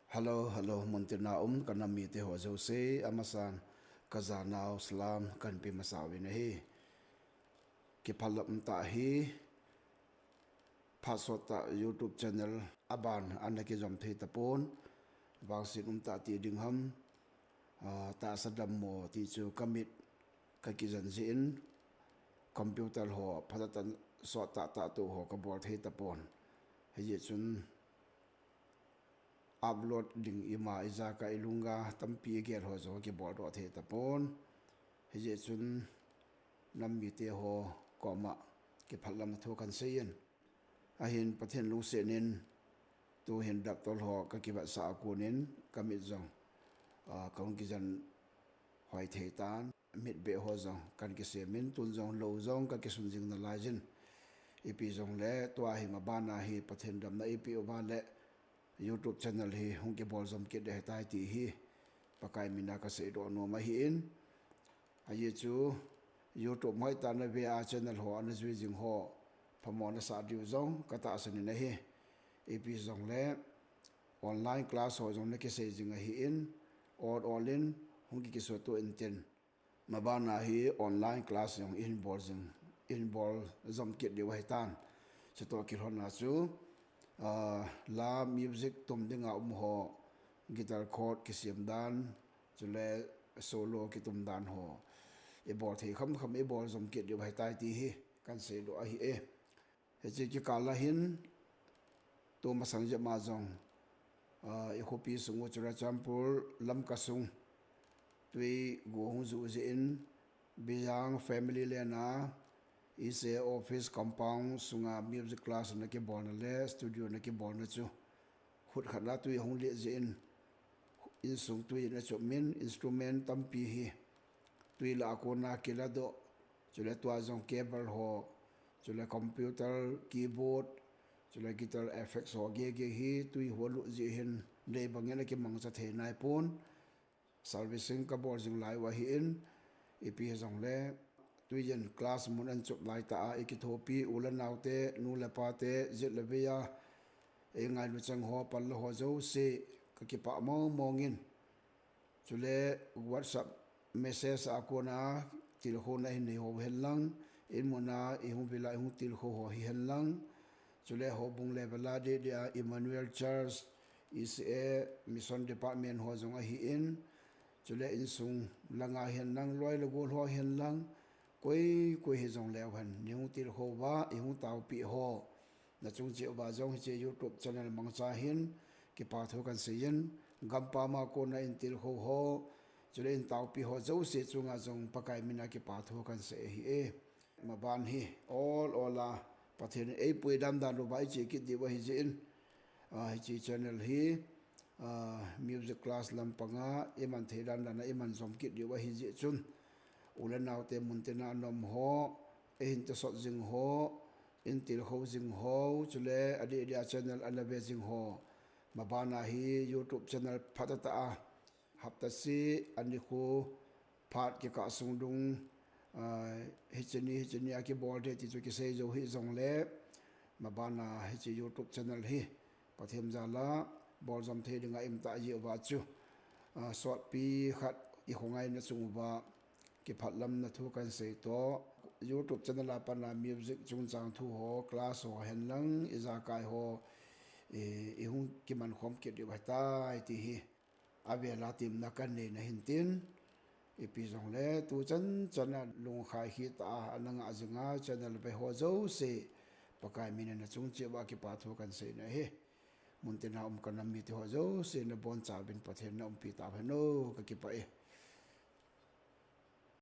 Hello, hello, muntina kanami te ho jose amasan kazanao salam kan pi masawi na hi ki phalap ta hi phasota YouTube channel aban anaki jom thei tapon wangsin ta ti ding ham ta sadam mo ti chu kamit ka ki jan jin computer ho phadatan so ta tu ho ka bor thei tapon hi chun upload ding ima iza ka ilunga tampi ge ho zo ki bor ro the tapon hi chun nam mi te ho koma ki phalam thu kan seien a hin pathen lu se nin tu hin dak tol ho ka ki ba sa kunin kamit zong kaung ki jan hoi thei tan mit be ho zong kan ki se min tun zong lo zong ka ki sun jing na la jin ipi zong le to hi ma ba na hi pathen dam na ipi o ba le YouTube channel hi hung ki bol zom ki de tai ti hi pakai mina ka se do no ma hi in a ye chu YouTube mai ta na ve a channel ho an zui jing ho phamon sa diu zong ka ta san na hi ipi zong le online class ho zong na ki se jing a hi in all in hung ki so to inten ma ba na hi online class yong in bol zom ki de wai tan che to ki hon na chu la music tum dinga ho guitar chord ki siam dan chule solo ki tum dan ho e bol thei kham kham e bol zom ki de wai tai ti hi kan se do a hi he chi ki kala hin to ma sang je ma zong e khopi sungu chura champur lam ka sung tui go hu zu je in biyang family le na is a office compound sunga music class na ki bon le studio na ki bon na chu khut khana tui hong le je in sung tui na chu min instrument tampi hi tui la ko na ki la do chule twa jong cable ho chule computer keyboard chule guitar effects ho ge hi tui ho lu je hin le bangena ki mang cha the nai pon servicing ka bor jing lai wa hi in ipi jong le tui jen class mun an chup lai ta ki thopi ulan naute nu la pa te zit la beya e ngai lu chang ho pal ho zo se ka ki pa mo mongin chule whatsapp message akona til ho na hin ho helang in mona e hu bila hu til ho hi helang chule ho bung le bala de Emmanuel Church is a mission department ho zong a hi in chule in sung langa hen nang loi lo go ho hen lang koi hi zong le han niu til ho wa e hu tau pi ho na chung che ba zong che YouTube channel mang cha hin ki pa tho kan se yin gam pa ma ko na in til ho chule in tau pi ho zo se chunga zong pakai mina ki pa tho kan se hi ma ban hi all pathen e pui dam dan lo bai che ki di wa hi jin hi chi channel hi music class lampanga iman theiran dana iman zom ki di wa hi ji chun ulen naute muntina nom ho e hin to sot jing ho in til ho jing ho chule adi dia channel alabe jing ho mabana hi YouTube channel phatata a hapta si ani khu phat ki ka sungdung hichini aki bol de ti chu ki sei zo hi zong le mabana hi chi YouTube channel hi pathem jala bol jam the dinga im ta ji wa chu sot pi khat i khongai na chung wa ki phatlam na thu kan sei to YouTube channel apana music chung chang thu ho class ho hen lang iza kai ho e hung ki man khom ki di wa tai ti hi avela tim na kan ne na hin tin ipi zong le tu chan lung khai hi ta ananga ajinga channel pe ho zo se pakai min na chung che ba ki pa thu kan sei na he muntin ha kan mi te ho zo se na bon cha bin pathen na pi ta phano ka ki pa